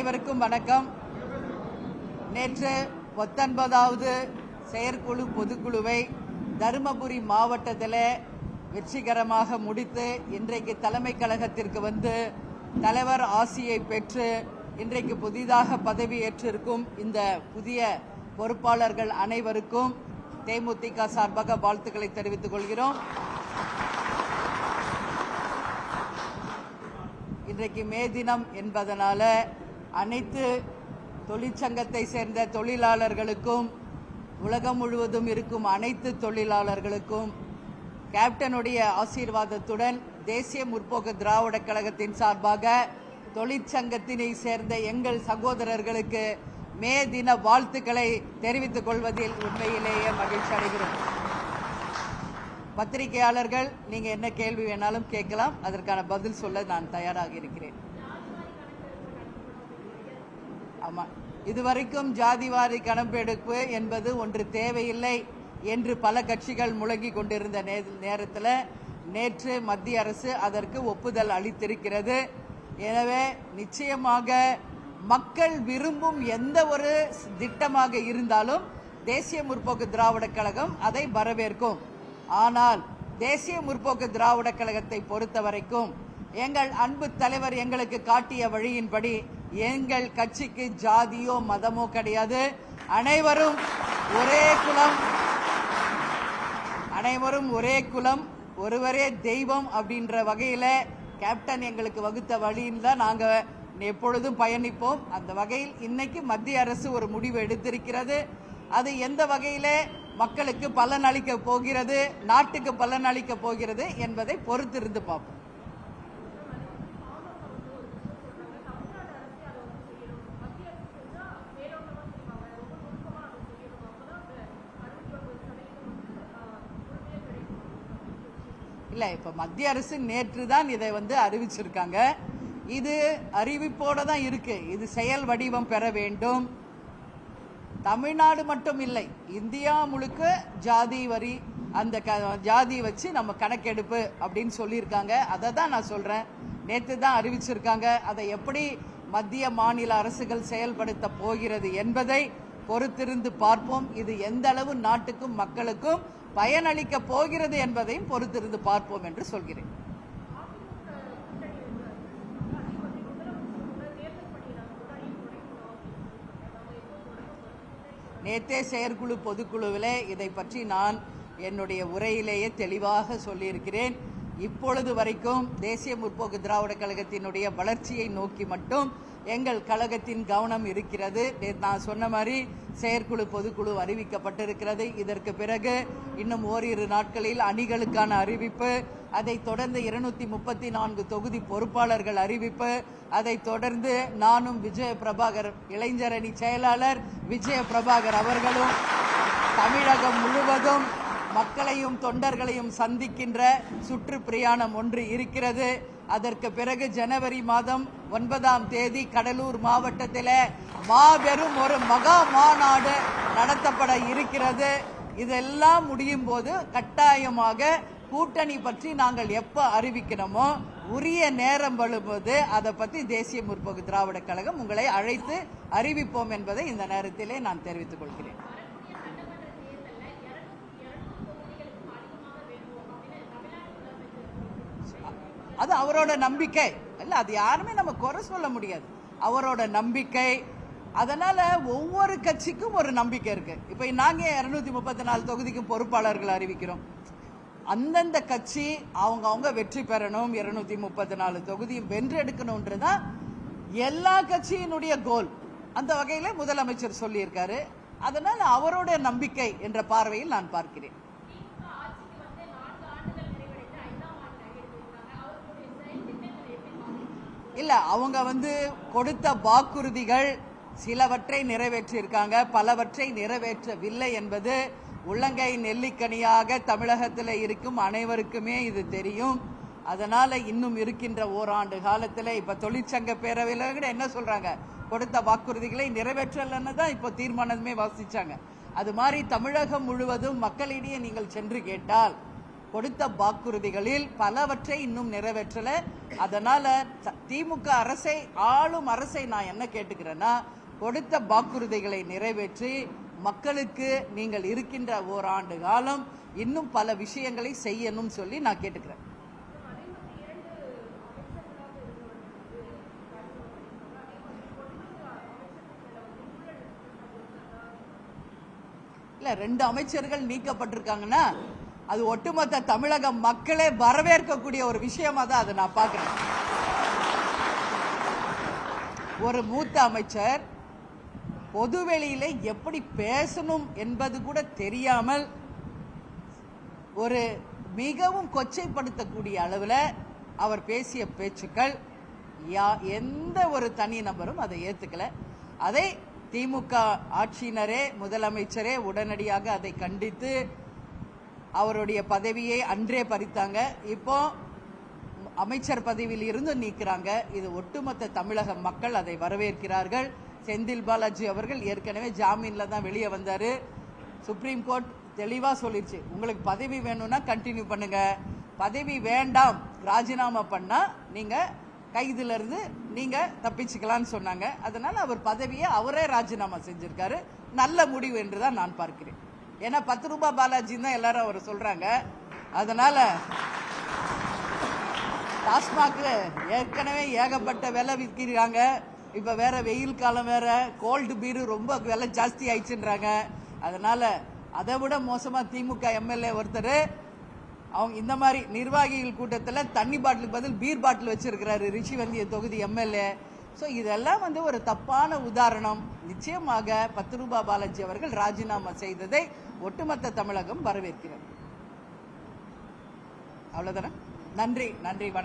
அனைவருக்கும் வணக்கம். நேற்று 19வது செயற்குழு பொதுக்குழுவை தருமபுரி மாவட்டத்தில் வெற்றிகரமாக முடித்து இன்றைக்கு தலைமை கழகத்திற்கு வந்து தலைவர் ஆசியை பெற்று இன்றைக்கு புதிதாக பதவியேற்றிருக்கும் இந்த புதிய பொறுப்பாளர்கள் அனைவருக்கும் தேமுதிக சார்பாக வாழ்த்துக்களை தெரிவித்துக் கொள்கிறோம். இன்றைக்கு மே தினம் என்பதனால அனைத்து தொழிற்சங்கத்தை சேர்ந்த தொழிலாளர்களுக்கும் உலகம் முழுவதும் இருக்கும் அனைத்து தொழிலாளர்களுக்கும் கேப்டனுடைய ஆசீர்வாதத்துடன் தேசிய முற்போக்கு திராவிட கழகத்தின் சார்பாக தொழிற்சங்கத்தினை சேர்ந்த எங்கள் சகோதரர்களுக்கு மே தின வாழ்த்துக்களை தெரிவித்துக் கொள்வதில் உண்மையிலேயே மகிழ்ச்சி அடைகிறோம். பத்திரிகையாளர்கள் நீங்க என்ன கேள்வி வேணாலும் கேட்கலாம், அதற்கான பதில் சொல்ல நான் தயாராக இருக்கிறேன். ஆமா, இதுவரைக்கும் ஜாதிவாரி கணக்கெடுப்பு என்பது ஒன்று தேவையில்லை என்று பல கட்சிகள் முழங்கி கொண்டிருந்த நேரத்தில் நேற்று மத்திய அரசு அதற்கு ஒப்புதல் அளித்திருக்கிறது. எனவே நிச்சயமாக மக்கள் விரும்பும் எந்த ஒரு திட்டமாக இருந்தாலும் தேசிய முற்போக்கு திராவிட கழகம் அதை வரவேற்கும். ஆனால் தேசிய முற்போக்கு திராவிட கழகத்தை பொறுத்தவரைக்கும் எங்கள் அன்பு தலைவர் எங்களுக்கு காட்டிய வழியின்படி எங்கள் கட்சிக்கு ஜாதியோ மதமோ கிடையாது. அனைவரும் ஒரே குலம், ஒருவரே தெய்வம் அப்படின்ற வகையில கேப்டன் எங்களுக்கு வகுத்த வழியில் தான் நாங்க எப்பொழுதும் பயணிப்போம். அந்த வகையில் இன்னைக்கு மத்திய அரசு ஒரு முடிவு எடுத்திருக்கிறது. அது எந்த வகையில மக்களுக்கு பலன் அளிக்க போகிறது, நாட்டுக்கு பலன் அளிக்க போகிறது என்பதை பொறுத்திருந்து பார்ப்போம். இல்ல, இப்ப மத்திய அரசு நேற்று தான் இதை அறிவிச்சிருக்காங்க. இது அறிவிப்போட தான் இருக்கு. இது செயல் வடிவம் பெற வேண்டும். தமிழ்நாடு மட்டும் இல்லை, இந்தியா முழுக்க ஜாதி வரி, அந்த ஜாதி வச்சு நம்ம கணக்கெடுப்பு அப்படின்னு சொல்லியிருக்காங்க. அதை தான் நான் சொல்றேன். நேற்று தான் அறிவிச்சிருக்காங்க. அதை எப்படி மத்திய மாநில அரசுகள் செயல்படுத்த போகிறது என்பதை பொறுத்திருந்து பார்ப்போம். இது எந்த அளவு நாட்டுக்கும் மக்களுக்கும் பயனளிக்க போகிறது என்பதையும் பொறுத்திருந்து பார்ப்போம் என்று சொல்கிறேன். நேற்றே செயற்குழு பொதுக்குழுவிலே இதை பற்றி நான் என்னுடைய உரையிலேயே தெளிவாக சொல்லியிருக்கிறேன். இப்பொழுது வரைக்கும் தேசிய முற்போக்கு திராவிட கழகத்தினுடைய வளர்ச்சியை நோக்கி மட்டும் எங்கள் கழகத்தின் கவனம் இருக்கிறது. நான் சொன்ன மாதிரி செயற்குழு பொதுக்குழு அறிவிக்கப்பட்டிருக்கிறது. இதற்கு பிறகு இன்னும் ஓரிரு நாட்களில் அணிகளுக்கான அறிவிப்பு, அதை தொடர்ந்து 234 தொகுதி பொறுப்பாளர்கள் அறிவிப்பு, அதை தொடர்ந்து நானும் விஜய பிரபாகர் இளைஞரணி செயலாளர் விஜய பிரபாகர் அவர்களும் தமிழகம் முழுவதும் மக்களையும் தொண்டர்களையும் சந்திக்கின்ற சுற்றுப்பிரயாணம் ஒன்று இருக்கிறது. அதற்கு பிறகு ஜனவரி மாதம் 9ஆம் தேதி கடலூர் மாவட்டத்தில் மாபெரும் ஒரு மகா மாநாடு நடத்தப்பட இருக்கிறது. இதெல்லாம் முடியும் போது கட்டாயமாக கூட்டணி பற்றி நாங்கள் எப்ப அறிவிக்கணுமோ உரிய நேரம் வரும்போது அதை பற்றி தேசிய முற்போக்கு திராவிட கழகம் உங்களை அழைத்து அறிவிப்போம் என்பதை இந்த நேரத்திலே நான் தெரிவித்துக் கொள்கிறேன். அது அவரோட நம்பிக்கை இல்ல, அது யாருமே நம்ம குறை சொல்ல முடியாது. அவரோட நம்பிக்கை. அதனால ஒவ்வொரு கட்சிக்கும் ஒரு நம்பிக்கை இருக்கு. இப்ப நாங்க 234 தொகுதிக்கும் பொறுப்பாளர்கள் அறிவிக்கிறோம். அந்தந்த கட்சி அவங்க வெற்றி பெறணும், 234 தொகுதியும் வென்றெடுக்கணும்ன்றதான் எல்லா கட்சியினுடைய கோல். அந்த வகையில முதலமைச்சர் சொல்லியிருக்காரு. அதனால அவரோட நம்பிக்கை என்ற பார்வையில் நான் பார்க்கிறேன். இல்ல, அவங்க கொடுத்த வாக்குறுதிகள் சிலவற்றை நிறைவேற்றியிருக்காங்க, பலவற்றை நிறைவேற்றவில்லை என்பது உள்ளங்கை நெல்லிக்கனியாக தமிழகத்தில் இருக்கும் அனைவருக்குமே இது தெரியும். அதனால இன்னும் இருக்கின்ற ஓராண்டு காலத்தில் இப்ப தொழிற்சங்க பேரவையில் கூட என்ன சொல்றாங்க, கொடுத்த வாக்குறுதிகளை நிறைவேற்றலன்னு தான் இப்போ தீர்மானமே வாசிச்சாங்க. அது மாதிரி தமிழகம் முழுவதும் மக்களிடையே நீங்கள் சென்று கேட்டால் கொடுத்த வாக்குறுதிகளில் பலவற்றை இன்னும் நிறைவேற்றல. அதனால திமுக அரசை, ஆளும் அரசை நான் என்ன கேட்டுக்கிறேன்னா, கொடுத்த வாக்குறுதிகளை நிறைவேற்றி மக்களுக்கு நீங்கள் இருக்கின்ற ஓராண்டு காலம் இன்னும் பல விஷயங்களை செய்யணும் சொல்லி நான் கேட்டுக்கிறேன். இல்ல, 2 அமைச்சர்கள் நீக்கப்பட்டிருக்காங்கன்னா அது ஒட்டுமொத்த தமிழக மக்களே வரவேற்கக்கூடிய ஒரு விஷயமா தான் அதை நான் பார்க்கிறேன். ஒரு மூத்த அமைச்சர் பொதுவெளியில எப்படி பேசணும் என்பது கூட தெரியாமல் ஒரு மிகவும் கொச்சைப்படுத்தக்கூடிய அளவில் அவர் பேசிய பேச்சுக்கள் எந்த ஒரு தனி நபரும் அதை ஏத்துக்கல. அதை திமுக ஆட்சியினரே, முதலமைச்சரே உடனடியாக அதை கண்டித்து அவருடைய பதவியை அன்றே பறித்தாங்க. இப்போ அமைச்சர் பதவியில் இருந்து நீக்கிறாங்க. இது ஒட்டுமொத்த தமிழக மக்கள் அதை வரவேற்கிறார்கள். செந்தில் பாலாஜி அவர்கள் ஏற்கனவே ஜாமீன்ல தான் வெளியே வந்தாரு. சுப்ரீம் கோர்ட் தெளிவா சொல்லிருச்சு, உங்களுக்கு பதவி வேணும்னா கண்டினியூ பண்ணுங்க, பதவி வேண்டாம் ராஜினாமா பண்ணா நீங்க கைதுல இருந்து நீங்க தப்பிச்சுக்கலாம்னு சொன்னாங்க. அதனால அவர் பதவியை அவரே ராஜினாமா செஞ்சிருக்காரு. நல்ல முடிவு என்றுதான் நான் பார்க்கிறேன். ஏன்னா 10 ரூபாய் பாலாஜி தான் எல்லாரும் அவர் சொல்றாங்க. அதனால டாஸ்மாக் ஏற்கனவே ஏகப்பட்ட விலை விற்கிறாங்க. இப்ப வேற வெயில் காலம் வேற, கோல்டு பீரு ரொம்ப விலை ஜாஸ்தி ஆயிடுச்சுன்றாங்க. அதனால அதை விட மோசமா திமுக எம்எல்ஏ ஒருத்தர் அவங்க இந்த மாதிரி நிர்வாகிகள் கூட்டத்தில் தண்ணி பாட்டிலுக்கு பதில் பீர் பாட்டில் வச்சிருக்கிறாரு, ரிஷிவந்திய தொகுதி எம்எல்ஏ. ஸோ இதெல்லாம் ஒரு தப்பான உதாரணம். நிச்சயமாக 10 ரூபாய் பாலாஜி அவர்கள் ராஜினாமா செய்ததை ஒட்டுமொத்த தமிழகம் வரவேற்கிறது. அவ்வளவுதானே. நன்றி, நன்றி, வணக்கம்.